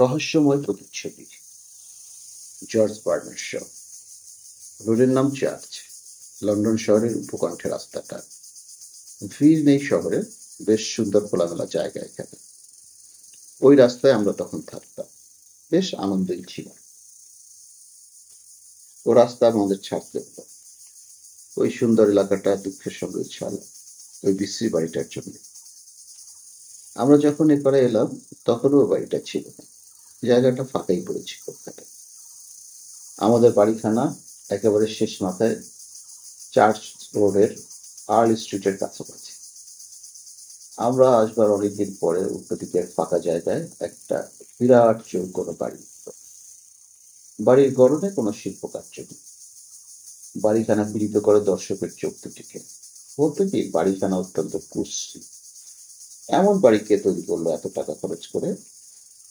রহস্যময় প্রতিচ্ছবি। George Bernard Shaw. রোডের নাম চার্চ। লন্ডন শহরের উপকণ্ঠে রাস্তাটা। ভিড় নেই শহরে, বেশ সুন্দর খোলামেলা জায়গা এখানে। ওই রাস্তায় আমরা তখন থাকতাম, বেশ আনন্দই ছিল। ও রাস্তা আমাদের ছাড়তে হতো। ওই সুন্দর এলাকাটা দুঃখের সঙ্গে ছাড়া, ওই বিশ্রী বাড়িটার জন্য। আমরা যখন এপারে এলাম তখনও ওই বাড়িটা ছিল না, জায়গাটা ফাঁকাই পড়েছিল ওখানে। আমাদের বাড়িখানা একেবারে শেষ মাথায়, চার্চ রোডের আর্ল স্ট্রিটের কাছাকাছি। আমরা আসবার অনেকদিন পরে উল্টো দিকের ফাঁকা জায়গায় একটা বিরাট চৌকোনো বাড়ি। বাড়ির গড়নে কোনো শিল্প কার্য নেই। বাড়িখানা পীড়িত করে দর্শকের চোখ দুটিকে। বলতে কি, বাড়িখানা অত্যন্ত কুৎসিত। এমন বাড়ি কে তৈরি করলো এত টাকা খরচ করে?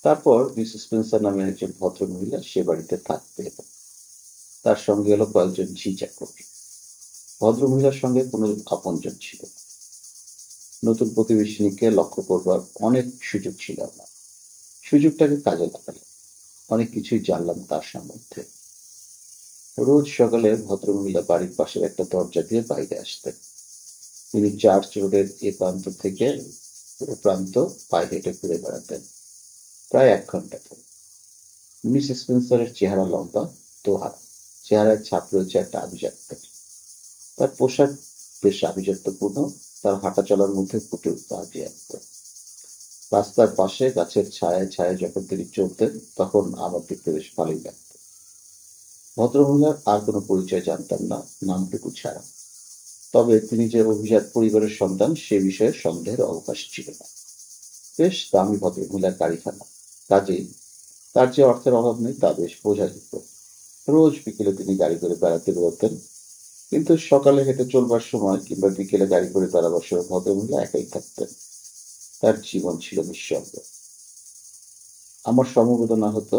তারপর মিসেস স্পেন্সার নামে একজন ভদ্র মহিলা সে বাড়িতে থাকতে এলো। তার সঙ্গে এলো কয়েকজন ঝি চাকর। ভদ্র মহিলার সঙ্গে কোনো আপনজন ছিল না। নতুন প্রতিবেশিনীকে লক্ষ্য করবার অনেক সুযোগ ছিল আমার। সুযোগটাকে কাজে লাগালাম, অনেক কিছুই জানলাম তার সম্বন্ধে। রোজ সকালে ভদ্রমহিলা বাড়ির পাশের একটা দরজা দিয়ে বাইরে আসতেন। তিনি চার্চ রোডের এ প্রান্ত থেকে ও প্রান্ত পায়ে হেঁটে ঘুরে বেড়াতেন, প্রায় 1 ঘন্টা ধরে। মিসেস স্পেন্সারের চেহারা লম্বা, দোহারা, চেহারায় ছাপ রয়েছে একটা আভিজাত্য। তার পোশাক বেশ আভিজাত্যপূর্ণ, তার হাঁটা চলার মধ্যে ফুটে উঠত আভিজাত্য। রাস্তার পাশে গাছের ছায়ায় ছায়ায় যখন তিনি চলতেন তখন আমার দেখতে বেশ ভালোই লাগত। ভদ্রমহিলার আর কোনো পরিচয় জানতাম না, নামটুকু ছাড়া। তবে তিনি যে অভিজাত পরিবারের সন্তান সে বিষয়ে সন্দেহের অবকাশ ছিল না। বেশ দামি ভদ্রমহিলার গাড়িখানা, কাজেই তার যে অর্থের অভাব নেই তা বেশ বোঝা যেত। রোজ বিকেলে তিনি গাড়ি করে বেড়াতে বেরোতেন, কিন্তু সকালে হেঁটে চলবার সময় কিংবা বিকেলে গাড়ি করে বেড়াবার সময় ভদ্রমহিলা একাই থাকতেন। তার জীবন ছিল নিঃসঙ্গ। আমার সমবেদনা হতো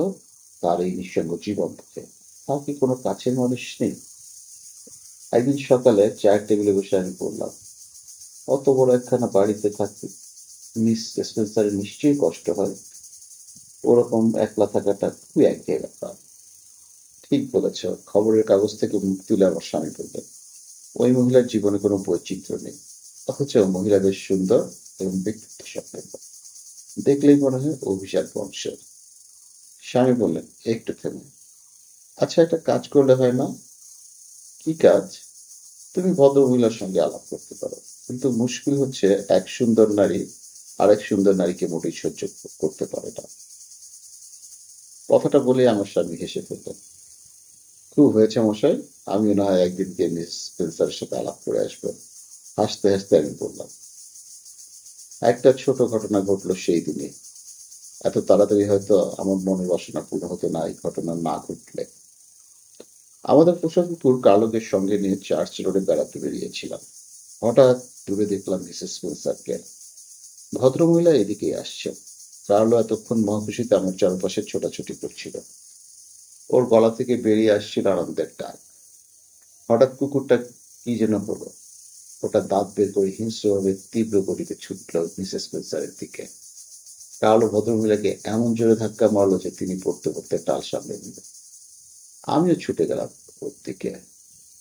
তার এই নিঃসঙ্গ জীবন থেকে। তার কি কোনো কাছের মানুষ নেই? একদিন সকালে চায়ের টেবিলে বসে আমি বললাম, অত বড় একখানা বাড়িতে থাকতে মিস স্পেন্সারের নিশ্চয়ই কষ্ট হয়। ওরকম একলা থাকাটা খুবই একঘেয়ে ব্যাপার। ঠিক বলেছ। খবরের কাগজ থেকে মুখ তুলে আমার স্বামী বললেন, ওই মহিলার জীবনে কোনো বৈচিত্র্য নেই, অথচ মহিলা বেশ সুন্দর এবং ব্যক্তিত্ব সম্পন্ন। দেখলেই মনে হয় অভিজাত বংশের। স্বামী বললেন, একটু থেমে, আচ্ছা একটা কাজ করলে হয় না? কি কাজ? তুমি ভদ্র মহিলার সঙ্গে আলাপ করতে পারো, কিন্তু মুশকিল হচ্ছে এক সুন্দর নারী আরেক সুন্দর নারীকে মোটেই সহ্য করতে পারে না। কথাটা বলে আমার স্বামী হেসে ফেললেন। খুব হয়েছে মশাই, আমিও না হয় একদিন গিয়ে মিস স্পেন্সারের সাথে আলাপ করে আসবো। হাসতে হাসতে আমি বললাম, একটা ছোট ঘটনা ঘটলো সেই দিনে। এত তাড়াতাড়ি হয়তো আমার মনের বাসনা পূর্ণ হতো না এই ঘটনা না ঘটলে। আমাদের পোষা কুকুর কার্লোকে সঙ্গে নিয়ে চার্চ রোডে বেড়াতে বেরিয়েছিলাম। হঠাৎ দূরে দেখলাম মিসেস স্পেন্সারকে। ভদ্রমহিলা এদিকেই আসছেন। কার্লো এতক্ষণ মহাখুশিতে আমার চারপাশে ছোটাছুটি করছিল। ওর গলা থেকে বেরিয়ে আসছিল আনন্দের ডাক। হঠাৎ কুকুরটা কি যেন হলো, ওটা দাঁত বের করে হিংস্রভাবে তীব্র গতিতে ছুটল মিসেস স্পেন্সারের দিকে। কার্লো ভদ্রমহিলাকে এমন জোরে ধাক্কা মারলো যে তিনি পড়তে পড়তে টাল সামলে নিল। আমিও ছুটে গেলাম ওর দিকে।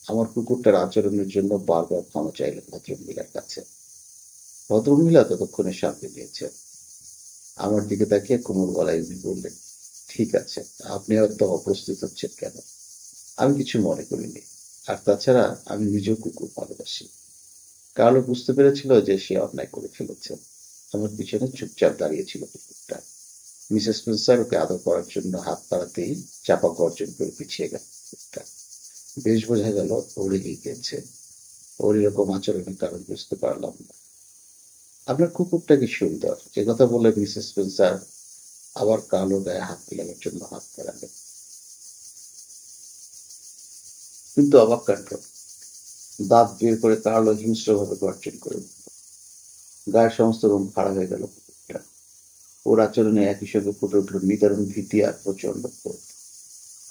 আমার কুকুরটার আচরণের জন্য বারবার ক্ষমা চাইলেন ভদ্রমহিলার কাছে। ভদ্রমহিলা ততক্ষণে শান্তি দিয়েছেন। আমার দিকে তাকিয়ে কোমল গলায় উনি বললেন, ঠিক আছে, আপনি হয়তো অপ্রস্তুত হচ্ছেন কেন? আমি কিছু মনে করিনি। আর তাছাড়া আমি নিজেও কুকুর ভালোবাসি। কার্লো বুঝতে পেরেছিল যে সে অন্যায় করে ফেলেছে। আমার পিছনে চুপচাপ দাঁড়িয়েছিল কুকুরটা। মিসেস স্পেন্সার ওকে আদর করার জন্য হাত বাড়াতেই চাপা গর্জন করে পিছিয়ে গেল কুকুরটা। বেশ বোঝা গেল ও রেগে গেছে। ওর এরকম আচরণের কারণ বুঝতে পারলাম না। আপনার কুকুরটা কি সুন্দর, একথা বলে মিসেস স্পেন্সার আবার কালো গায়ে হাত মেলানোর জন্য হাত বাড়ালেন। কিন্তু অবাক কাণ্ড, দাঁত বের করে কার্লো হিংস্রভাবে গর্জন করে উঠল। গায়ের সমস্ত রং খাড়া হয়ে গেল কুকুরটা। ওর আচরণে একই সঙ্গে ফুটে উঠল নিদারুণ ভীতি আর প্রচন্ড ক্রোধ।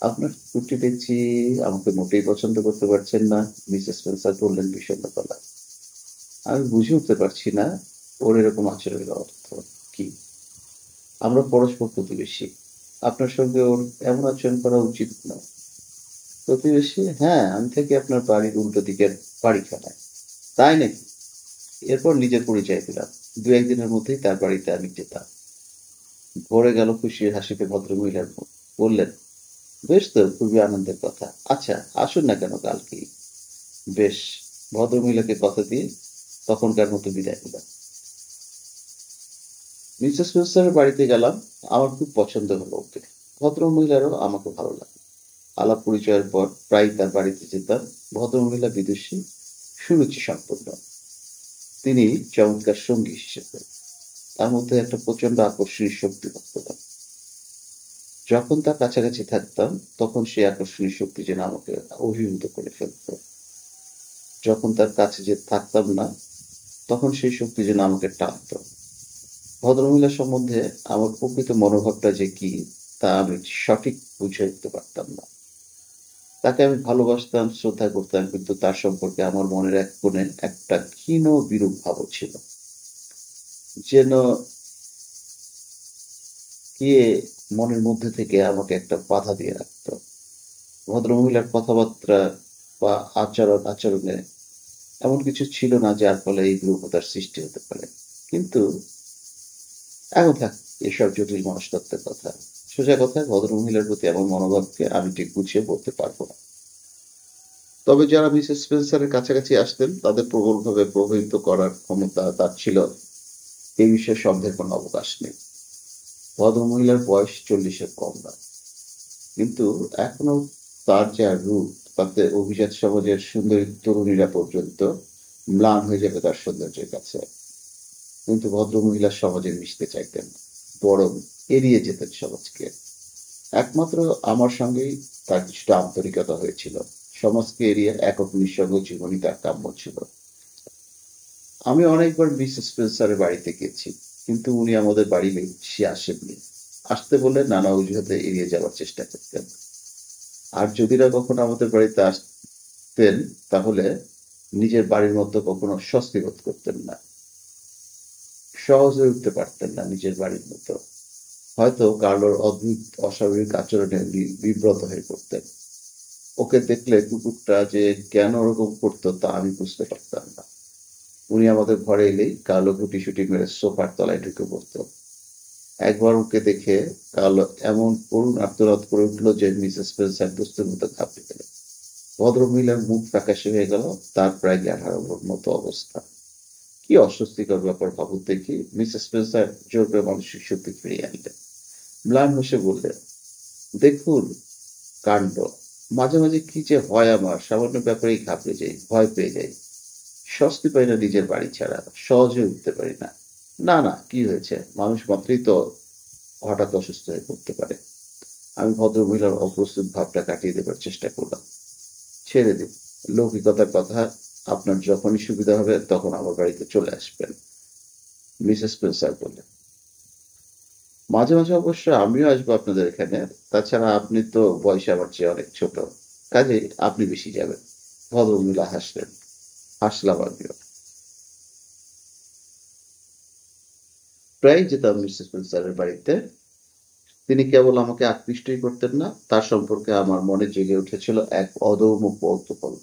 আপনার কুকুরটি দেখছি আমাকে মোটেই পছন্দ করতে পারছেন না, মিসেস স্পেন্সার বললেন বিষণ্ণ গলায়। আমি বুঝে উঠতে পারছি না ওর এরকম আচরণের অর্থ কি। আমরা পরস্পর প্রতিবেশী, আপনার সঙ্গে ওর এমন আচরণ করা উচিত না। প্রতিবেশী: হ্যাঁ, আমি থাকি আপনার বাড়ির উল্টো দিকের বাড়িখানায়। তাই নাকি? এরপর নিজের পরিচয় দিলাম। ২-১ দিনের মধ্যেই তার বাড়িতে আমি যেতাম। ভরে গেল খুশির হাসিতে ভদ্রমহিলার মুখ। বললেন, বেশ তো, খুবই আনন্দের কথা। আচ্ছা, আসুন না কেন কালকেই? বেশ। ভদ্রমহিলাকে কথা দিয়ে তখনকার মতো বিদায় দিলাম। মিসেস স্পেন্সারের বাড়িতে গেলাম। আমার খুব পছন্দ হলো ওকে। ভদ্রমহিলারও আমাকে ভালো লাগে। আলাপ পরিচয়ের পর প্রায়ই তার বাড়িতে যেতাম। ভদ্রমহিলা বিদুষী, সুরুচি সম্পন্ন। তিনি চমৎকার সঙ্গী হিসেবে। তার মধ্যে একটা প্রচন্ড আকর্ষণীয় শক্তি লক্ষ্য করলাম। যখন তার কাছাকাছি থাকতাম তখন সেই আকর্ষণীয় শক্তি যেন আমাকে অভিভূত করে ফেলত। যখন তার কাছে যে থাকতাম না তখন সেই শক্তি যেন আমাকে টানত। ভদ্রমহিলা সম্বন্ধে আমার প্রকৃত মনোভাবটা যে কি তা আমি সঠিক বুঝে উঠতে পারতাম না। তাকে আমি ভালোবাসতাম, শ্রদ্ধা করতাম, কিন্তু তার সম্পর্কে আমার মনের এক কোণে একটা ক্ষীণ বিরূপ ভাবও ছিল। যেন কে মনের মধ্যে থেকে আমাকে একটা বাধা দিয়ে রাখত। ভদ্রমহিলার কথাবার্তা বা আচরণে এমন কিছু ছিল না যার ফলে এই বিরূপতার সৃষ্টি হতে পারে। কিন্তু এখন থাক এসব জটিল মনস্তত্ত্বের কথা। সোজা কথা, ভদ্রমহিলার প্রতি আমার মনোভাবকে আমি ঠিক গুছিয়ে বলতে পারবো না। তবে যারা মিসেস স্পেন্সারের কাছাকাছি আসতেন তাদের প্রবলভাবে প্রভাবিত করার ক্ষমতা তার ছিল, এই বিষয়ে সন্দেহের কোনো অবকাশ নেই। ভদ্রমহিলার বয়স 40-এর কম নয়, কিন্তু এখনো তার যা রূপ তাতে অভিজাত সমাজের সুন্দরী তরুণীরা পর্যন্ত ম্লান হয়ে যাবে তার সৌন্দর্যের কাছে। কিন্তু ভদ্রমহিলা সমাজে মিশতে চাইতেন না, বরং এড়িয়ে যেতেন সমাজকে। একমাত্র আমার সঙ্গেই তার কিছুটা আন্তরিকতা হয়েছিল। সমাজকে এড়িয়ে একক নিঃসঙ্গ জীবনই তার কাম্য ছিল। আমি অনেকবার মিসেস স্পেন্সারের বাড়িতে গেছি, কিন্তু উনি আমাদের বাড়ি বেশি আসেননি। আসতে বলে নানা অজুহাতে এড়িয়ে যাওয়ার চেষ্টা করতেন। আর যদি না কখনো আমাদের বাড়িতে আসতেন তাহলে নিজের বাড়ির মধ্যে কখনো স্বস্তি বোধ করতেন না। সহজে উঠতে পারতেন না নিজের বাড়ির মতো। হয়তো কার্লোর অদ্ভুত অস্বাভাবিক আচরণে বিব্রত হয়ে পড়তেন। ওকে দেখলে কুকুরটা যে কেন ওরকম করতো তা আমি বুঝতে পারতাম না। উনি আমাদের ঘরে এলেই কালো গুটিসুটি মেরে সোফার তলায় ঢুকে পড়তো। একবার ওকে দেখে কালো এমন করুণ আর্তনাদ করে উঠল যে মিসেস স্পেন্সার দুস্থের মতো ঘাবড়ে গেলেন। ভদ্রমহিলার মুখ ফ্যাকাশে হয়ে গেল, তার প্রায় জ্ঞান হারানোর মতো অবস্থা। কি অস্বস্তিকর ব্যাপার ভাবুন দেখি। মিসেস স্পেন্সার জোর করে মানসিক শক্তি ফিরিয়ে আনলেন। ম্লান হেসে বললেন, দেখুন কাণ্ড, মাঝে মাঝে কি যে হয় আমার, সামান্য ব্যাপারেই ঘাবড়ে যাই, ভয় পেয়ে যাই, স্বস্তি পাই না নিজের বাড়ি ছাড়া, সহজে উঠতে পারি না। না না, কি হয়েছে, মানুষ মাত্রই তো হঠাৎ অসুস্থ হয়ে পড়তে পারে। আমি ভদ্রমহিলার অপ্রস্তুত ভাবটা কাটিয়ে দেবার চেষ্টা করলাম। ছেড়ে দিন, লৌকিকতার কথা। আপনার যখনই সুবিধা হবে তখন আমার বাড়িতে চলে আসবেন, মিসেস স্পেন্সার বললেন। মাঝে মাঝে অবশ্য আমিও আসবো আপনাদের এখানে। তাছাড়া আপনি তো বয়সে আমার চেয়ে অনেক ছোট, কাজে আপনি বেশি যাবেন। ভদ্রমহিলা হাসলেন। হাসলাম আমিও। প্রায় যেতাম মিসেস স্পেন্সারের বাড়িতে। তিনি কেবল আমাকে আকৃষ্টই করতেন না, তার সম্পর্কে আমার মনে জেগে উঠেছিল এক অদম্য কৌতূহল।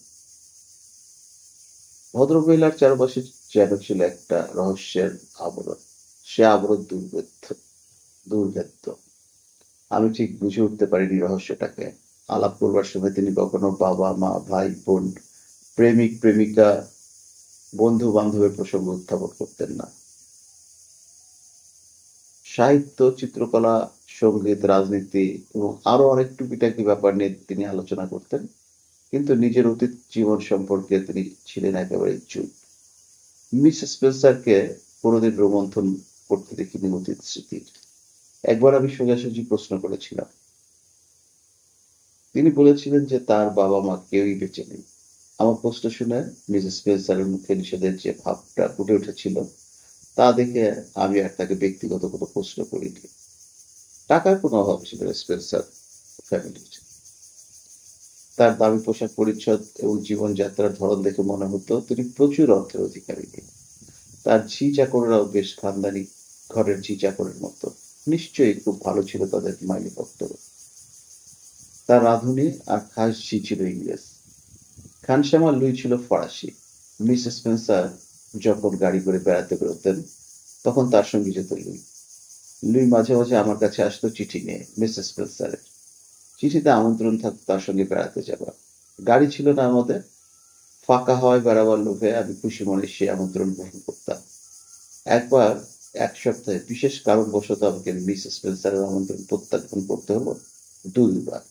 ভদ্রমহিলার চারপাশে যেন ছিল একটা রহস্যের আবরণ। সে আবরণ দুর্ভেদ্য। আমি ঠিক বুঝে উঠতে পারিনি রহস্যটাকে। আলাপ করবার সময় তিনি কখনো বাবা মা ভাই বোন প্রেমিক প্রেমিকা বন্ধু বান্ধবের প্রসঙ্গ উত্থাপন করতেন না। সাহিত্য, চিত্রকলা, সঙ্গীত, রাজনীতি এবং আরো অনেক টুকিটাকি ব্যাপার নিয়ে তিনি আলোচনা করতেন। কিন্তু নিজের অতীত জীবন সম্পর্কে তিনি ছিলেন একেবারে চুপ। মিসেস স্পেন্সারকে কোনোদিন রোমন্থন করতে দেখিনি অতীত স্মৃতির। একবার আমি সোজাসুজি প্রশ্ন করেছিলাম। তিনি বলেছিলেন যে তার বাবা মা কেউই বেঁচে নেই। আমার প্রশ্ন শুনে মিসেস স্পেন্সারের মুখে নিষেধের যে ভাবটা ফুটে উঠেছিল তা দেখে আমি আর তাকে ব্যক্তিগত কোনো প্রশ্ন করিনি। টাকার কোনো অভাব ছিল না স্পেন্সার ফ্যামিলির। তার দামি পোশাক পরিচ্ছদ এবং জীবনযাত্রার ধরন দেখে মনে হতো তিনি প্রচুর অর্থের অধিকারী। তার ঝি চাকররাও বেশ খানদানি ঘরের ঝি চাকরের মতো। নিশ্চয়ই খুব ভালো ছিল তাদের মাইলি বক্তব্য। তার রাঁধুনি আর খাস ঝি ছিল ইংরেজ, খানসামা লুই ছিল ফরাসি। মিস স্পেন্সার যখন গাড়ি করে বেড়াতে বেরোতেন তখন তার সঙ্গে যেত লুই। লুই মাঝে মাঝে আমার কাছে আসতো চিঠি নিয়ে মিস স্পেন্সারের। চিঠিতে আমন্ত্রণ থাকতো তার সঙ্গে বেড়াতে যাবার। গাড়ি ছিল না আমাদের, ফাঁকা হওয়ায় বেড়াবার লোভে আমি খুশি মনে সে আমন্ত্রণ গ্রহণ করতাম। একবার এক সপ্তাহে বিশেষ কারণবশত আমাকে মিস স্পেন্সারের আমন্ত্রণ প্রত্যাখ্যান করতে হলো। দুইবার।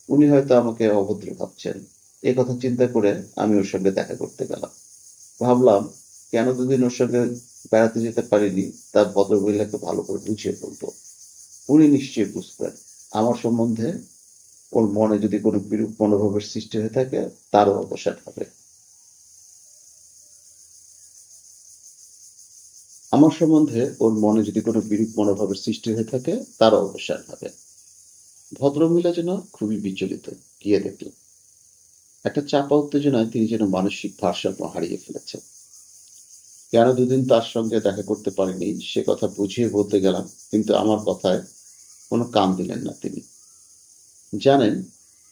উনি হয়তো আমাকে অভদ্র ভাবছেন, এ কথা চিন্তা করে আমি ওর সঙ্গে দেখা করতে গেলাম। ভাবলাম কেন দুদিন ওর সঙ্গে বেড়াতে যেতে পারিনি তা ভদ্রমহিলাকে ভালো করে বুঝিয়ে বলবো। উনি নিশ্চয়ই বুঝতেন আমার সম্বন্ধে ওর মনে যদি কোনো বিরূপ মনোভাবের সৃষ্টি হয়ে থাকে তারও অবসান হবে। আমার সম্বন্ধে ওর মনে যদি কোনো বিরূপ মনোভাবের সৃষ্টি হয়ে থাকে তারও অবসান হবে। ভদ্রমহিলা যেন খুবই বিচলিত। গিয়ে দেখলেন একটা চাপা উত্তেজনায় তিনি যেন মানসিক ভারসাম্য হারিয়ে ফেলেছেন। কেন দুদিন তার সঙ্গে দেখা করতে পারিনি সে কথা বুঝিয়ে বলতে গেলাম, কিন্তু আমার কথায় কোনো কান দিলেন না তিনি। জানেন,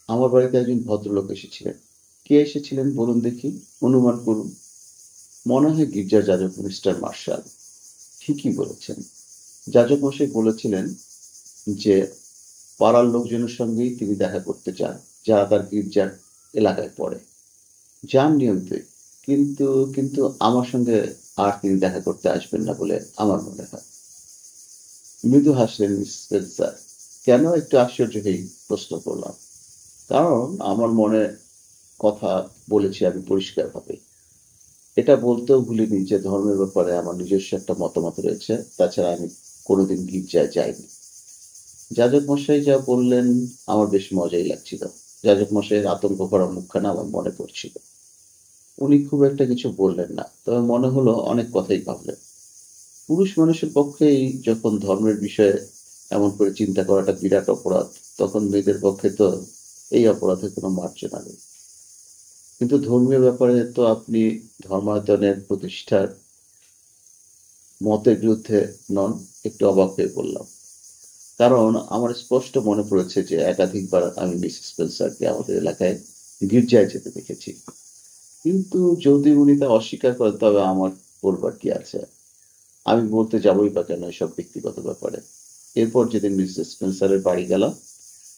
আমার বাড়িতে একজন ভদ্রলোক এসেছিলেন। কে এসেছিলেন বলুন দেখি, অনুমান করুন। মনে হয় গির্জার যাজক মিস্টার মার্শাল। ঠিকই বলেছেন। যাজক মশাই বলেছিলেন যে পাড়ার লোকজনের সঙ্গেই তিনি দেখা করতে চান যারা তার গির্জার এলাকায় পড়ে। যান নিয়মিতই, কিন্তু কিন্তু আমার সঙ্গে আর তিনি দেখা করতে আসবেন না বলে আমার মনে হয়। মৃদু হাসলেন মিস স্পেন্সার। কেন, একটু আশ্চর্য হয়েই প্রশ্ন করলাম। কারণ আমার মনে কথা বলেছি আমি পরিষ্কারভাবে। এটা বলতেও ভুলিনি যে ধর্মের ব্যাপারে আমার নিজস্ব একটা মতামত রয়েছে। তাছাড়া আমি কোনোদিন গির্জায় যাইনি। যাজক মশাই যা বললেন আমার বেশ মজাই লাগছিল। যাজক মশাইয়ের আতঙ্ক ভরা মুখখানা আমার মনে পড়ছিল। উনি খুব একটা কিছু বললেন না, তবে মনে হলো অনেক কথাই ভাবলেন। পুরুষ মানুষের পক্ষেই যখন ধর্মের বিষয়ে এমন করে চিন্তা করাটা বিরাট অপরাধ, তখন মেয়েদের পক্ষে তো এই অপরাধের কোনো মার্জনা নেই। কিন্তু ধর্মীয় ব্যাপারে তো আপনি ধর্মায়তনের প্রতিষ্ঠার মতের বিরুদ্ধে নন। একটু অবাক হয়ে বললাম। কারণ আমার স্পষ্ট মনে পড়েছে যে একাধিকবার আমি মিস স্পেন্সারকে আমাদের এলাকায় গির্জায় যেতে দেখেছি। কিন্তু যদি উনি তা অস্বীকার করেন তবে আমার বলবার কি আছে। আমি বলতে যাবোই বা কেন এসব ব্যক্তিগত ব্যাপারে। এরপর যেদিন মিসেস স্পেন্সারের বাড়ি গেলাম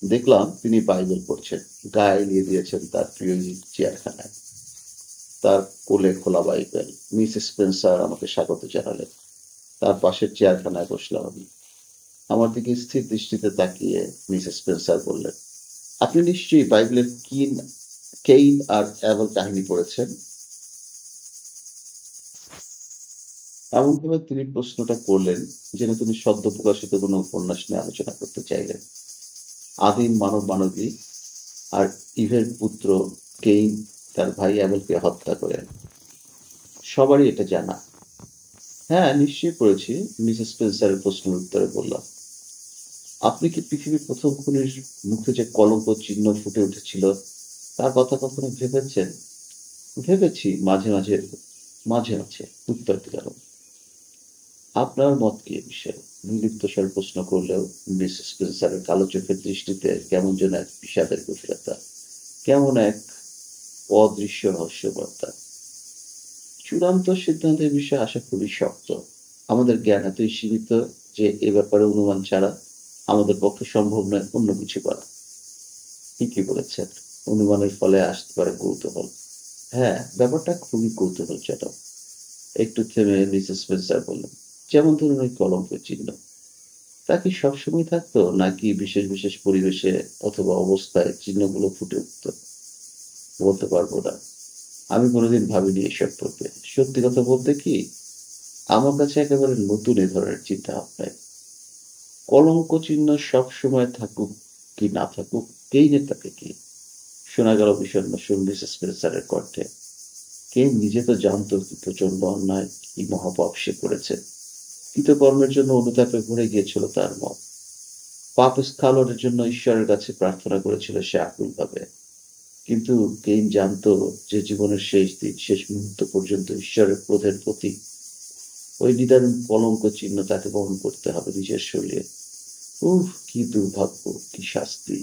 দেখলাম তিনি বাইবেল পড়ছেন। গায়ে এলিয়ে দিয়েছেন তার প্রিয় চেয়ারখানায়। তার কোলে খোলা বাইবেল। মিস স্পেন্সার আমাকে স্বাগত জানালেন। তার পাশের চেয়ারখানায় বসলাম আমি। আমার দিকে স্থির দৃষ্টিতে তাকিয়ে মিস স্পেন্সার বললেন, আপনি নিশ্চয়ই বাইবেলের কেইন আর অ্যাবেল কাহিনী পড়েছেন। এমনভাবে তিনি প্রশ্নটা করলেন যেন তিনি সদ্য প্রকাশিত কোনো উপন্যাস নিয়ে আলোচনা করতে চাইলেন। আদিম মানব মানবী আর ইভের পুত্র কেইন তার ভাই অ্যাবেলকে হত্যা করেন। সবারই এটা জানা। হ্যাঁ, নিশ্চয়ই পড়েছি, মিসেস স্পেন্সারের প্রশ্নের উত্তরে বললাম। আপনি কি পৃথিবীর প্রথম খুনির মুখে যে কলঙ্ক চিহ্ন ফুটে উঠেছিল তার কথা কখনো ভেবেছেন? ভেবেছি, মাঝে মাঝে। মাঝে মাঝে, উত্তর দিলাম। আপনার মত কি এ বিষয়ে? নির্লিপ্ত স্বরে প্রশ্ন করলেও মিস স্পেন্সারের কালো চোখের দৃষ্টিতে কেমন যেন এক বিষাদের গভীরতা, কেমন এক অদৃশ্য রহস্যবার্তা। চূড়ান্ত সিদ্ধান্তের বিষয়ে আসা খুবই শক্ত। আমাদের জ্ঞান এতই সীমিত যে এ ব্যাপারে অনুমান ছাড়া আমাদের পক্ষে সম্ভব নয় অন্য কিছু করা। ঠিকই বলেছেন। অনুমানের ফলে আসতে পারে কৌতূহল। হ্যাঁ, ব্যাপারটা খুবই কৌতূহলজনক। একটু থেমে মিসেস স্পেন্সার বললেন, যেমন ধরুন ওই কলঙ্কের চিহ্ন। তা কি সবসময় থাকতো নাকি বিশেষ বিশেষ পরিবেশে অথবা অবস্থায় চিহ্নগুলো ফুটে উঠত? বলতে পারবো না। আমি কোনোদিন ভাবিনি এসব করবে। সত্যি কথা বলতে কি, আমার কাছে একেবারে নতুন এ ধরনের চিন্তা ভাবনায়। কলঙ্ক চিহ্ন সব সময় থাকুক কি না থাকুক, কেইনের তাতে কি? শোনা গেল বিষণ্ণ সুর মিসেস স্পেন্সারের কণ্ঠে। কে নিজে তো জানতো কি প্রচন্ড অন্যায়, কি মহাপাপ সে করেছে। কৃতকর্মের জন্য অনুতাপে ভরে গিয়েছিল তার মন। পাপ স্খলনের জন্য ঈশ্বরের কাছে প্রার্থনা করেছিল সে আকুলভাবে। কিন্তু কেইন জানতো যে জীবনের শেষ দিন, শেষ মুহূর্ত পর্যন্ত ঈশ্বরের ক্রোধের প্রতীক ওই নিদারুণ কলঙ্ক চিহ্ন তাকে বহন করতে হবে নিজের শরীরে। উফ, কি দুর্ভাগ্য, কি শাস্তি!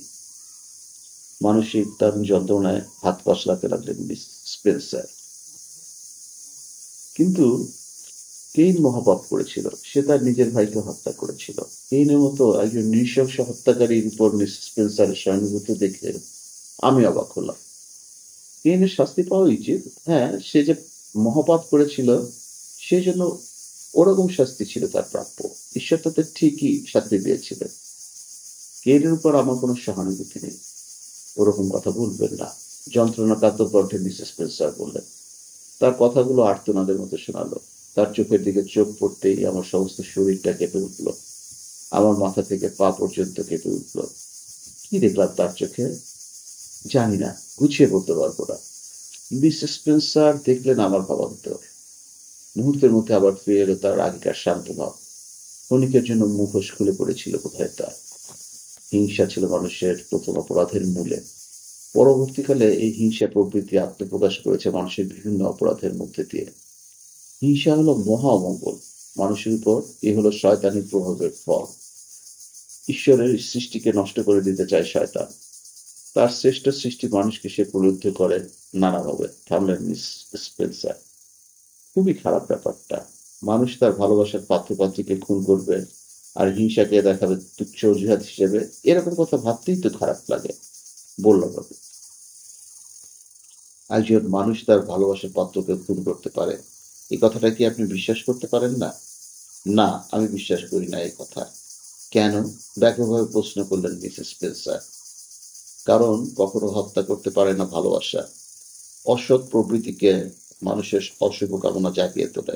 মানসিক দারুণ যন্ত্রণায় হাত কসলাতে লাগলেন মিস স্পেন্সার। কিন্তু কেইন মহাপাপ করেছিল, সে তার নিজের ভাইকে হত্যা করেছিল। কেইনের মতো একজন নৃশংস হত্যাকারীর উপর মিস স্পেন্সারের সহানুভূতি দেখে আমি অবাক হলাম। কেইনের শাস্তি পাওয়া উচিত। হ্যাঁ, সে যে মহাপাপ করেছিল সেই জন্য ওরকম শাস্তি ছিল তার প্রাপ্য। ঈশ্বর তাদের ঠিকই শাস্তি দিয়েছিলেন। কেইনের উপর আমার কোনো সহানুভূতি নেই। ওরকম কথা বলবেন না, যন্ত্রণা কাতর কণ্ঠে মিসেস স্পেন্সার বললেন। তার কথাগুলো আর্তনাদের মতো শোনালো। তার চোখের দিকে চোখ পড়তেই আমার সমস্ত শরীরটা কেঁপে উঠল। আমার মাথা থেকে পা পর্যন্ত কেঁপে উঠল। কি দেখলাম তার চোখে জানি না, গুছিয়ে বলতে পারবো না। মিসেস স্পেন্সার দেখলেন আমার ভাবান্তর। মুহূর্তের মধ্যে আবার ফিরে এলো তার আগেকার শান্ত ভাব। ক্ষণিকের জন্য মুখোশ খুলে পড়েছিল বোধহয় তার। হিংসা ছিল মানুষের প্রথম অপরাধের মূলে। পরবর্তীকালে এই হিংসা প্রবৃত্তি আত্মপ্রকাশ করেছে মানুষের বিভিন্ন অপরাধের মধ্যে দিয়ে। হিংসা হলো মহা অমঙ্গল মানুষের উপর। এ হলো শয়তানের প্রভাবের ফল। ঈশ্বরের সৃষ্টিকে নষ্ট করে দিতে চায় শয়তান। তার শ্রেষ্ঠ সৃষ্টি মানুষকে সে প্রলুব্ধ করে নানাভাবে। থামলেন মিস স্পেন্সার। খুবই খারাপ ব্যাপারটা। মানুষ তার ভালোবাসার পাত্রপাত্রীকে খুন করবে আর হিংসাকে দেখাবে তুচ্ছ অজুহাত হিসেবে। এরকম কথা ভাবতেই তো খারাপ লাগে। বললাম আমি, একজন মানুষ তার ভালোবাসার পাত্রকে খুন করতে পারে, এই কথাটা কি আপনি বিশ্বাস করতে পারেন না? না, আমি বিশ্বাস করি না এই কথা। কেন? ব্যাপকভাবে প্রশ্ন করলেন মিসেস স্পেন্সার। কারণ কখনো হত্যা করতে পারে না ভালোবাসা। অসৎ প্রবৃত্তিকে মানুষের অশুভ কামনা জাগিয়ে তোলে।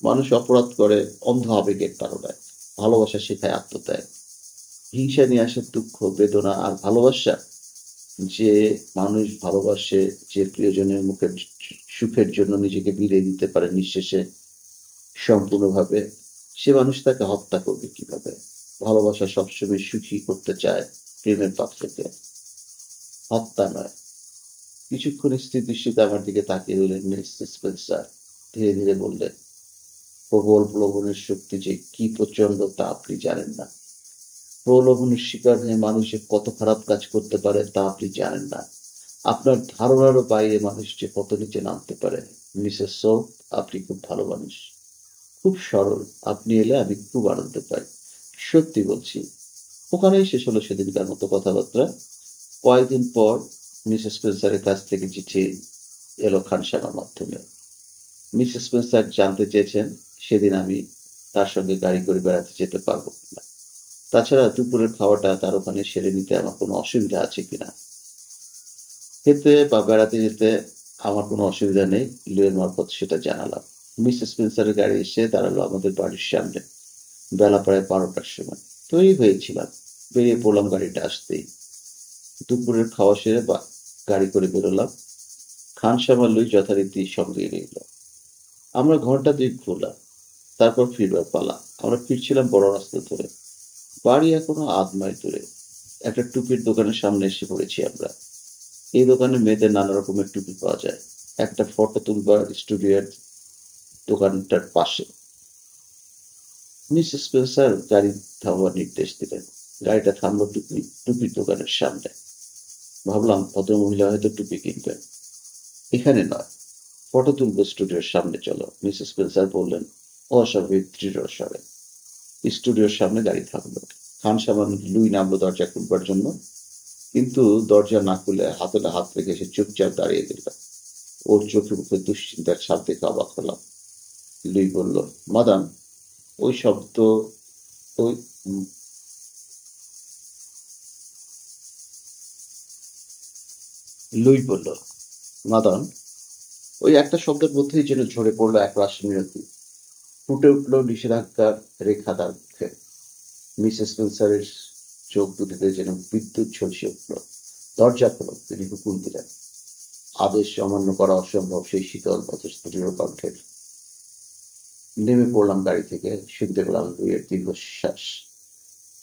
মানুষ অপরাধ করে অন্ধ আবেগের কারণে। ভালোবাসা শেখায় আত্মত্যাগ। হিংসা নিয়ে আসে দুঃখ, বেদনা আর ভালোবাসা। যে মানুষ ভালোবাসে, যে প্রিয়জনের মুখের সুখের জন্য নিজেকে বিলিয়ে দিতে পারে নিঃশেষে সম্পূর্ণভাবে, সে মানুষ তাকে হত্যা করবে কিভাবে? ভালোবাসা সবসময় সুখী করতে চায় প্রেমের পাত্রকে, হত্যা নয়। কিছুক্ষণ স্থির দৃষ্টিতে আমার দিকে তাকিয়ে রইলেন মিসেস স্পেন্সার। ধীরে ধীরে বললেন, প্রবল প্রলোভনের শক্তি যে কি প্রচন্ড তা আপনি জানেন না। প্রলোভনের শিকার হয়ে মানুষ যে কত খারাপ কাজ করতে পারে তা আপনি জানেন না। আপনার ধারণারও বাইরে মানুষ যে কত নিচে নামতে পারে। মিসেস সোপ, আপনি খুব ভালো মানুষ, খুব সরল। আপনি এলে আমি খুব আনন্দ পাই। সত্যি বলছি। ওখানেই শেষ হলো সেদিনকার মতো কথাবার্তা। কয়েকদিন পর মিসেস স্পেন্সারের কাছ থেকে চিঠি এলো খানসামার মাধ্যমে। মিসেস স্পেন্সার জানতে চেয়েছেন সেদিন আমি তার সঙ্গে গাড়ি করে বেড়াতে যেতে পারবো কিনা। তাছাড়া দুপুরের খাওয়াটা তার ওখানে সেরে নিতে আমার কোনো অসুবিধা আছে কিনা। খেতে বা বেড়াতে যেতে আমার কোনো অসুবিধা নেই, লুয়ের মারফত সেটা জানালাম। মিসেস স্পেন্সারের গাড়ি এসে দাঁড়ালো আমাদের বাড়ির সামনে। বেলা প্রায় 12টার সময়। তৈরি হয়েছিলাম, বেরিয়ে পড়লাম গাড়িটা আসতেই। দুপুরের খাওয়া সেরে বা গাড়ি করে বেরোলাম। খানসামা লুই যথারীতি সঙ্গে রইল। আমরা ঘন্টা 2 ঘুরলাম, তারপর ফিরবার পালা। আমরা ফিরছিলাম বড় রাস্তা ধরে। বাড়ি এখনো আধ মাইল দূরে। একটা টুপির দোকানের সামনে এসে পড়েছি আমরা। এই দোকানে মেয়েদের নানা রকমের টুপি পাওয়া যায়। একটা ফটো তুলবার স্টুডিওর দোকানটার পাশে। মিসেস স্পেন্সার গাড়ি থামবার নির্দেশ দিলেন। গাড়িটা থামলো টুপির দোকানের সামনে। ভাবলাম ভদ্রমহিলা হয়তো টুপি কিনবেন। এখানে নয়, ফটো তুলবো স্টুডিওর সামনে চলো, মিসেস স্পেন্সার বললেন অস্বাভাবিক দৃঢ় স্বরে। স্টুডিওর সামনে গাড়ি থামলো। খানসামান লুই নামলো দরজা খুলবার জন্য, কিন্তু দরজা না খুলে হাতে হাত রেখে সে চুপচাপ দাঁড়িয়ে গেল। ওর চোখে মুখে দুশ্চিন্তার ছাপ দেখে অবাক হলাম। লুই বলল, মাদাম, ওই শব্দ, ওই লুই বলল, মাদাম, ওই একটা শব্দের মধ্যেই যেন ঝরে পড়লো একরাশ মিনতি। ফুটে উঠল নিষেধাজ্ঞার রেখা তার মুখে। মিসেস স্পেন্সারের চোখ দুটিতে যেন বিদ্যুৎ ঝলসে উঠল। দরজা খোলো, তিনি হুকুম দিলেন। আদেশ অমান্য করা অসম্ভব সেই শীতল অথচ দৃঢ় কণ্ঠের। নেমে পড়লাম গাড়ি থেকে। শুনতে পেলাম লুইয়ের দীর্ঘশ্বাস।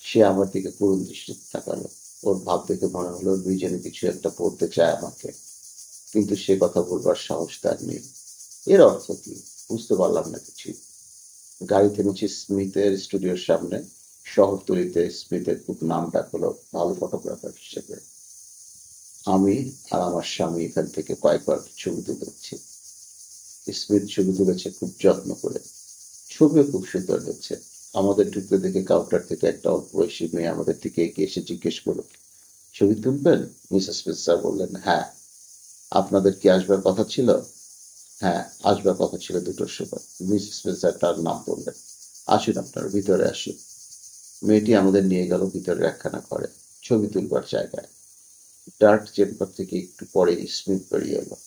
সে আমার দিকে করুণ দৃষ্টিতে তাকালো। ওর ভাব দেখে মনে হলো লুই যেন কিছু একটা বলতে চায় আমাকে, কিন্তু সে কথা বলবার সাহস তার নেই। এর অর্থ কি বুঝতে পারলাম না কিছুই। গাড়ি থেমেছি স্মিথের স্টুডিওর সামনে। শহরতলিতে স্মিথের খুব নাম ডাক হলো ভালো ফটোগ্রাফার হিসেবে। আমি আর আমার স্বামী এখান থেকে কয়েকবার ছবি তুলেছি। স্মিথ ছবি তুলেছে খুব যত্ন করে, ছবিও খুব সুন্দর হচ্ছে। আমাদের ঢুকতে দেখে কাউন্টার থেকে একটা অল্প বয়সী মেয়ে আমাদের দিকে এগিয়ে এসে জিজ্ঞেস করলো, ছবি তুলবেন? মিসেস স্পেন্সার বললেন, হ্যাঁ। আপনাদের কি আসবার কথা ছিল? হ্যাঁ, আসবার কথা ছিল 2টোর সময়। মিসেস স্পেন্সার তার নাম বললেন। আসুন, আপনার ভিতরে আসুন। মেয়েটি আমাদের নিয়ে গেল ভিতরে একখানা ঘরে, ছবি তুলবার জায়গায়। ডার্ক চেম্বার থেকে একটু পরে স্মিথ বেরিয়ে এলো।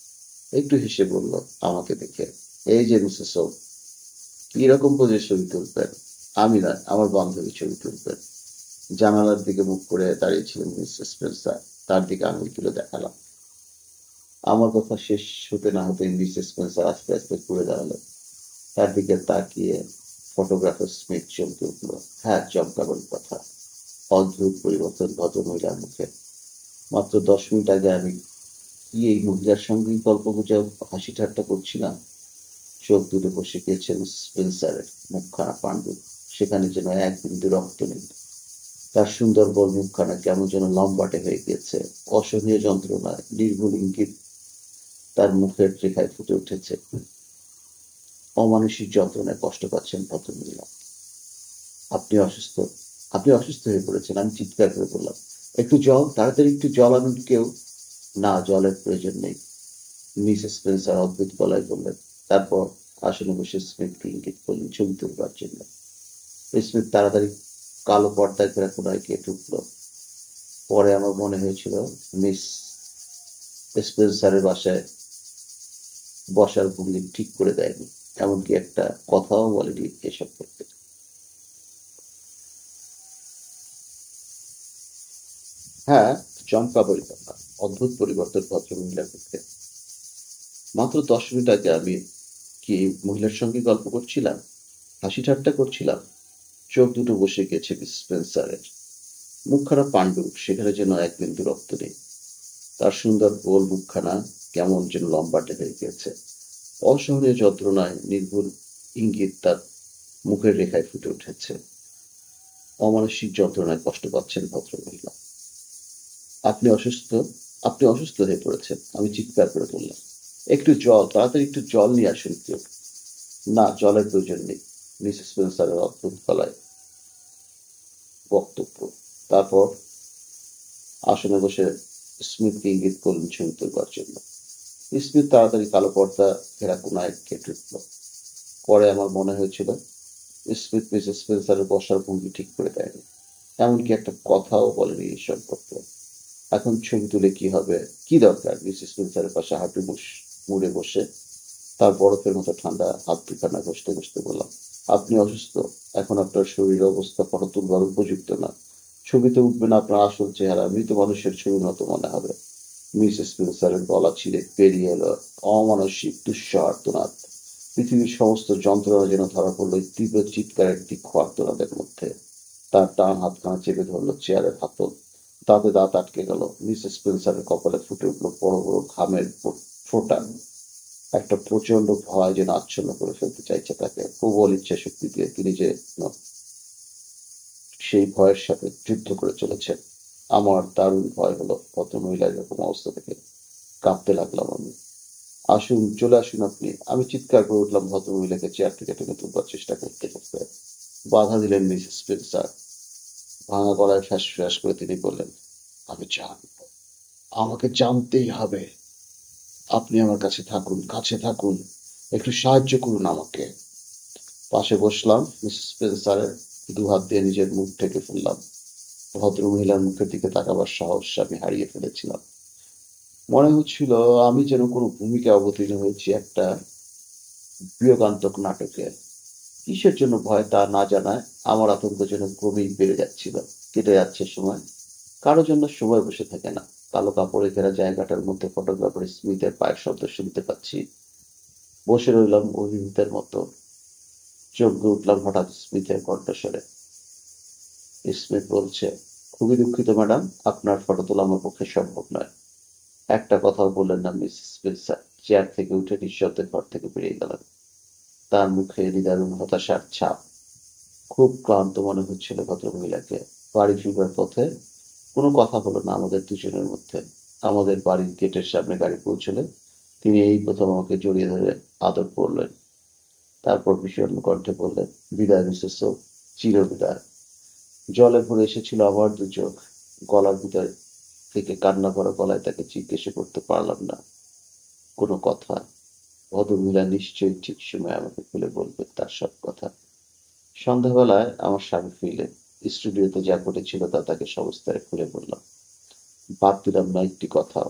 একটু হেসে বলল আমাকে দেখে, এই যে মিসেস ও, কিরকম পোজে ছবি তুলবেন? আমি না, আমার বান্ধবী ছবি তুলবেন। জানালার দিকে মুখ করে দাঁড়িয়েছিলেন মিসেস স্পেন্সার, তার দিকে আঙুল তুলে দেখালাম। আমার কথা শেষ হতে না হতে মিসেস স্পেন্সার আস্তে আস্তে ঘুরে দাঁড়ালেন। তার দিকে তাকিয়ে ফটোগ্রাফার স্মিথ চমকে উঠল। হ্যাঁ, চমকাবার কথা। অদ্ভুত পরিবর্তন ভদ্রমহিলার মুখে। মাত্র 10 মিনিট আগে আমি কি এই মহিলার সঙ্গেই গল্প গুজব হাসি ঠাট্টা করছিলাম? চোখ দুটো বসে গিয়েছেন স্পেন্সারের, মুখখানা পাণ্ডু, সেখানে যেন এক বিন্দু রক্ত নেই। তার সুন্দর বল মুখখানা কেমন যেন লম্বাটে হয়ে গিয়েছে। অসহনীয় যন্ত্রণায় নির্ভুল ইঙ্গিত তার মুখের রেখায় ফুটে উঠেছে। অমানসিক যন্ত্রণায় কষ্ট পাচ্ছেন ভদ্রমহিলা। আপনি অসুস্থ, আপনি অসুস্থ হয়ে পড়েছেন। আমি চিৎকার করে বললাম, একটু জল, তাড়াতাড়ি একটু জল আনুন কেউ। না, জলের প্রয়োজন নেই, মিসেস স্পেন্সার অদ্ভুত গলায় বললেন। তারপর আসনে বসে স্মিথকে ইঙ্গিত করলেন ছবি তুলবার জন্য। স্মিথ তাড়াতাড়ি কালো পর্দায় ঘেরা কোনায় গিয়ে ঢুকলো। পরে আমার মনে হয়েছিল মিস স্পেন্সারের বাসায় বসার ভঙ্গি ঠিক করে দেয়নি, এমনকি একটা কথাও বলেনি এসব করতে। হ্যাঁ, চমকাবই কথা। অদ্ভুত পরিবর্তন ভদ্রমহিলার মধ্যে। মাত্র 10 মিনিট আগে আমি কি মহিলার সঙ্গে গল্প করছিলাম, হাসি ঠাট্টা করছিলাম? চোখ দুটো বসে গেছে মিস স্পেন্সারের। মুখখানা পাণ্ডু, সেখানে যেন এক বিন্দু রক্ত নেই। তার সুন্দর গোল মুখখানা কেমন যেন লম্বাটে হয়ে গেছে। অসহনীয় যন্ত্রণায় নির্ভুল ইঙ্গিত তার মুখের রেখায় ফুটে উঠেছে। অমানসিক যন্ত্রণায় কষ্ট পাচ্ছেন ভদ্রমহিলা। আপনি অসুস্থ, আপনি অসুস্থ হয়ে পড়েছেন। আমি চিৎকার করে বললাম, একটু জল, তাড়াতাড়ি একটু জল নিয়ে আসুন কেউ। না, জলের প্রয়োজন নেই, মিসেস স্পেন্সারের অদ্ভুত গলায় বক্তব্য। তারপর আসনে বসে স্মিথকে ইঙ্গিত করলেন ছবি তুলবার জন্য। স্মিথ তাড়াতাড়ি কালো পর্দা ঘেরা কোনায় কেটে উঠল। পরে আমার মনে হয়েছিল স্মিথ মিসেস স্পেন্সারের বসার ভঙ্গি ঠিক করে দেয়নি, এমনকি একটা কথাও বলেনি এই সম্পর্কে। এখন ছবি তুলে কি হবে, কি দরকার? মিসেস স্পেন্সারের পাশে হাঁটু মুড়ে বসে তার বরফের মতো ঠান্ডা হাত দুখানা ঘষতে ঘষতে বললাম, আপনি অসুস্থ, এখন আপনার শরীরের অবস্থা ফটো তুলবার উপযুক্ত না। ছবিতে উঠবে না আপনার আসল চেহারা, মৃত মানুষের ছবির মতো মনে হবে। মিসেস স্পেন্সারের গলা ছিঁড়ে বেরিয়ে এলো অমানসিক দুঃসহ আর্তনাদ। পৃথিবীর সমস্ত যন্ত্রণা যেন ধরা পড়লো এই তীব্র চিৎকারের তীক্ষ্ণ আর্তনাদের মধ্যে। তার ডান হাতখানা চেপে ধরলো চেয়ারের হাতল, দাঁতে দাঁত আটকে গেল। মিসেস স্পেন্সারের কপালে ফুটে উঠলো বড় বড় ঘামের ফোঁটা। একটা প্রচন্ড ভয় যেন আচ্ছন্ন করে ফেলতে চাইছে তাকে। প্রবল ইচ্ছা শক্তি দিয়ে তিনি যে সেই ভয়ের সাথে যুদ্ধ করে চলেছেন। আমার দারুণ ভয় হলো ভদ্রমহিলার এরকম অবস্থা থেকে। কাঁপতে লাগলাম আমি। আসুন, চলে আসুন আপনি। আমি চিৎকার করে উঠলাম ভদ্রমহিলাকে চেয়ার থেকে টেনে তুলবার চেষ্টা করতে করতে। বাধা দিলেন মিসেস স্পেন্সার। ভাঙা গলায় ফ্যাস ফ্যাস করে তিনি বললেন, আমি জানবো, আমাকে জানতেই হবে। আপনি আমার কাছে থাকুন, কাছে থাকুন, একটু সাহায্য করুন আমাকে। পাশে বসলাম। মিসেস স্পেন্সারের 2 হাত দিয়ে নিজের মুখ ঢেকে ফেললাম। ভদ্রমহিলার মুখের দিকে তাকাবার সাহস আমি হারিয়ে ফেলেছিলাম। মনে হচ্ছিল আমি যেন কোনো ভূমিকায় অবতীর্ণ হয়েছি একটা বিয়োগান্তক নাটকে। কিসের জন্য ভয় তা না জানায় আমার আতঙ্ক যেন ক্রমেই বেড়ে যাচ্ছিল। কেটে যাচ্ছে সময়, কারো জন্য সময় বসে থাকে না। কালো কাপড়ে ঘেরা জায়গাটার মধ্যে ফটোগ্রাফার স্মিথের পায়ের শব্দ শুনতে পাচ্ছি। বসে রইলাম অভিভূতের মতো। চমকে উঠলাম হঠাৎ স্মিথের কণ্ঠস্বরে। স্মিথ বলছে, খুবই দুঃখিত ম্যাডাম, আপনার ফটো তোলা আমার পক্ষে সম্ভব নয়। একটা কথাও বললেন না মিস স্পেন্সার। চেয়ার থেকে উঠে নিঃশব্দে ঘর থেকে বেরিয়ে গেলেন। তার মুখে নিদারুণ হতাশার ছাপ। খুব ক্লান্ত মনে হচ্ছিল ভদ্রমহিলাকে। বাড়ি ফিরবার পথে কোনো কথা হলো না আমাদের দুজনের মধ্যে। আমাদের বাড়ির গেটের সামনে গাড়ি পৌঁছলে তিনি এই প্রথম আমাকে জড়িয়ে ধরে আদর করলেন। তারপর বিষণ্ণ কণ্ঠে বললেন, বিদায় মিসেস ও, চিরবিদায়। জলে ভরে এসেছিল আমার দু চোখ। গলার ভিতর থেকে কান্না ভরা গলায় তাকে জিজ্ঞেস করতে পারলাম না কোনো কথা। ভদ্রমহিলা নিশ্চয়ই ঠিক সময় আমাকে খুলে বলবেন তার সব কথা। সন্ধ্যাবেলায় আমার স্বামী ফিরলেন। স্টুডিওতে যা ঘটেছিল তা তাকে সবিস্তারে খুলে বললাম। বাদ দিলাম না একটি কথাও।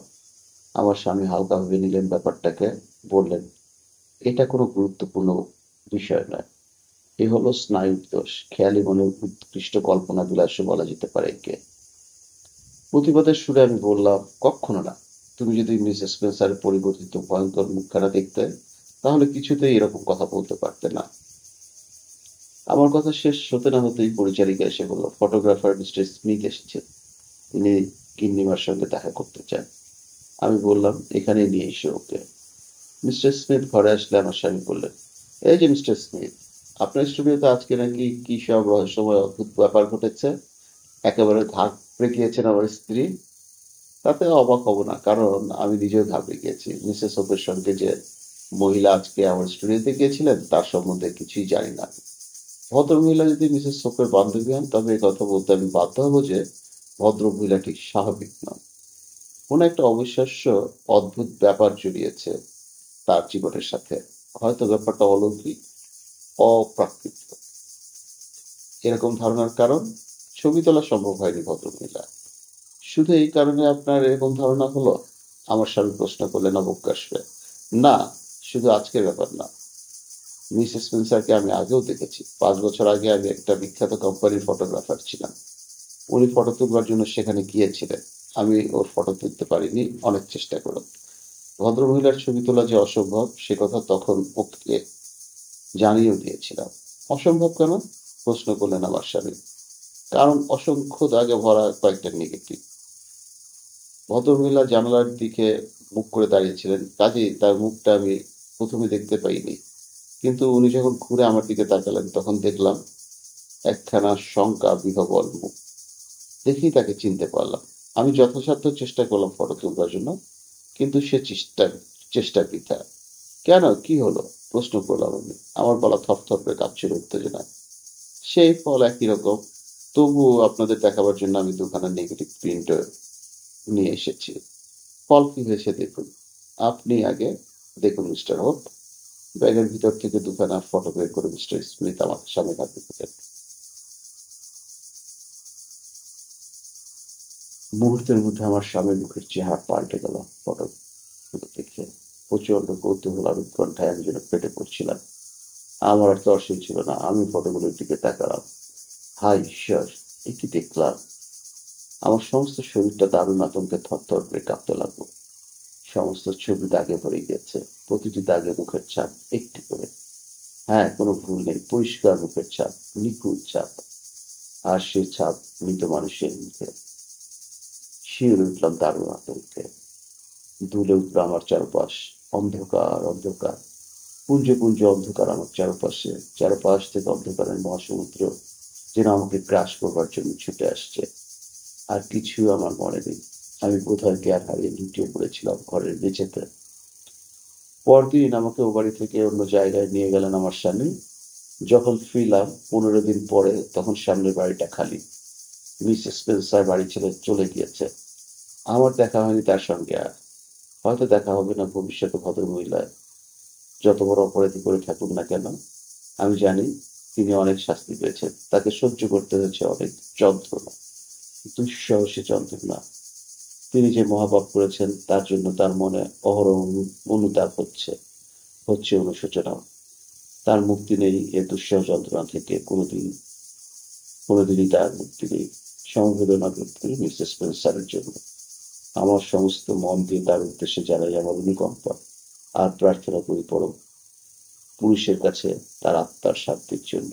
আমার স্বামী হালকাভাবে নিলেন ব্যাপারটাকে। বললেন, এটা কোনো গুরুত্বপূর্ণ বিষয় নয়। এ হলো স্নায়ুর দোষ, খেয়ালি মনের উৎকৃষ্ট কল্পনা বিলাসও বলা যেতে পারে একে। প্রতিবাদের সুরে আমি বললাম, কক্ষনো না। তুমি যদি মিসেস স্পেন্সারের পরিবর্তিত ভয়ঙ্কর মুখখানা দেখতে, তাহলে কিছুতেই এরকম কথা বলতে পারতে না। আমার কথা শেষ হতে না হতেই পরিচারিকা এসে বলল, ফটোগ্রাফার মিস্টার স্মিথ এসেছেন। তিনি গিন্নিমার সঙ্গে দেখা করতে চান। আমি বললাম, এখানে নিয়ে এসো ওকে। মিস্টার স্মিথ ঘরে আসলে আমার স্বামী বললেন, এই যে মিস্টার স্মিথ, আপনার স্টুডিওতে আজকে নাকি কি সব রহস্যময় অদ্ভুত ব্যাপার ঘটেছে। একেবারে ঘাবড়ে গিয়েছেন আমার স্ত্রী। তাতে অবাক হব না, কারণ আমি নিজেও ঘাবড়ে গিয়েছি। মিসেস হোপের সঙ্গে যে মহিলা আজকে আমার স্টুডিওতে গিয়েছিলেন তার সম্বন্ধে কিছুই জানি না। ভদ্রমহিলা যদি মিসেস হোপের বান্ধবী হন, তবে এই কথা বলতে আমি বাধ্য হব যে ভদ্রমহিলা ঠিক স্বাভাবিক নন। কোন একটা অবিশ্বাস্য অদ্ভুত ব্যাপার জড়িয়েছে তার জীবনের সাথে। হয়তো ব্যাপারটা অলৌকিক, অপ্রাকৃত। এরকম ধারণার কারণ, ছবি তোলা সম্ভব হয়নি ভদ্রমহিলা। শুধু এই কারণে আপনার এরকম ধারণা হলো? আমার স্বামী প্রশ্ন করলেন অবজ্ঞাস্বরে। না, শুধু আজকের ব্যাপার না। মিসেস স্পেন্সারকে আমি আগেও দেখেছি। 5 বছর আগে আমি একটা বিখ্যাত কোম্পানির ফটোগ্রাফার ছিলাম। উনি ফটো তুলবার জন্য সেখানে গিয়েছিলেন। আমি ওর ফটো তুলতে পারিনি, অনেক চেষ্টা করে। ভদ্রমহিলার ছবি তোলা যে অসম্ভব, সে কথা তখন ওকে জানিয়েও দিয়েছিলাম। অসম্ভব কেন? প্রশ্ন করলেন আমার স্বামী। কারণ অসংখ্য দাগে ভরা কয়েকটা নেগেটিভ। ভদ্রমহিলা জানালার দিকে মুখ করে দাঁড়িয়েছিলেন, কাজেই তার মুখটা আমি প্রথমে দেখতে পাইনি। কিন্তু উনি যখন ঘুরে আমার দিকে তাকালেন, তখন দেখলাম একখানা শঙ্কা বিহ্বল মুখ। দেখেই তাকে চিনতে পারলাম। আমি যথাসাধ্য চেষ্টা করলাম ফটো তুলবার জন্য, কিন্তু সে চেষ্টা বৃথা। কেন, কি হলো? প্রশ্ন করলাম আমি। আমার গলা থপথপ করে কাঁপছিল উত্তেজনায়। সেই ফল একই রকম। তবুও আপনাদের দেখাবার জন্য আমি দুখানা নেগেটিভ প্রিন্ট নিয়ে এসেছি। ফল কি হয়েছে দেখুন। আপনি আগে দেখুন মিস্টার হোপ। ব্যাগের ভিতর থেকে দুখানা ফটো বের করে মিস্টার স্মিথ আমার সামনে হাতে দিলেন। মুহূর্তের মধ্যে আমার স্বামীর মুখের চেহারা পাল্টে গেল। ফটোগুলো দেখে প্রচন্ড কৌতূহল আর উৎকণ্ঠায় আমি যেন পেটে পড়ছিলাম। আমার আর তর্সই ছিল না। আমি ফটোগুলোর দিকে তাকালাম। হায় ঈশ্বর, এ কি দেখলাম! আমার সমস্ত শরীরটা দারুণ আতঙ্কে থরথর করে কাঁপতে লাগলো। সমস্ত ছবি দাগে ভরে গেছে। প্রতিটি দাগে মুখের ছাপ একটি করে। হ্যাঁ, কোনো ভুল নেই, পরিষ্কার মুখের ছাপ, নিখুঁত ছাপ। আর সে ছাপ মৃত মানুষের মুখে। শিউরে উঠলাম দারুণ আতঙ্কে। দুলে উঠল আমার চারপাশ। অন্ধকার, অন্ধকার, পুঞ্জ পুঞ্জ অন্ধকার আমার চারপাশে। চারপাশ থেকে অন্ধকারের মহাসমুদ্র যেন আমাকে গ্রাস করবার জন্য ছুটে আসছে। আর কিছু আমার মনে নেই। আমি বোধহয় জ্ঞান হারিয়ে লুটিয়ে পড়েছিলাম ঘরের মেঝেতে। পরদিন আমাকে ও বাড়ি থেকে অন্য জায়গায় নিয়ে গেলেন আমার স্বামী। যখন ফিরলাম 15 দিন পরে, তখন সামনের বাড়িটা খালি। মিসেস স্পেন্সার বাড়ি ছেড়ে চলে গিয়েছে। আমার দেখা হয়নি তার সঙ্গে আর। হয়তো দেখা হবে না ভবিষ্যতে। ভদ্রমহিলায় যত বড় অপরাধী করে থাকুন না কেন, আমি জানি তিনি অনেক শাস্তি পেয়েছেন। তাকে সহ্য করতে হয়েছে অনেক যন্ত্রণা, দুঃসহ সে যন্ত্রণা। তিনি যে মহাপাপ করেছেন তার জন্য তার মনে অহরহ অনুতাপ হচ্ছে, অনুশোচনা। তার মুক্তি নেই এ দুঃসহ যন্ত্রণা থেকে। কোনোদিনই তার মুক্তি নেই। সমবেদনা বোধ করি মিসেস স্পেন্সারের জন্য। আমার সমস্ত মন দিয়ে তার উদ্দেশ্যে জানাই আমার অনুকম্পা, আর প্রার্থনা করি পরম পুরুষের কাছে তার আত্মার শান্তির জন্য।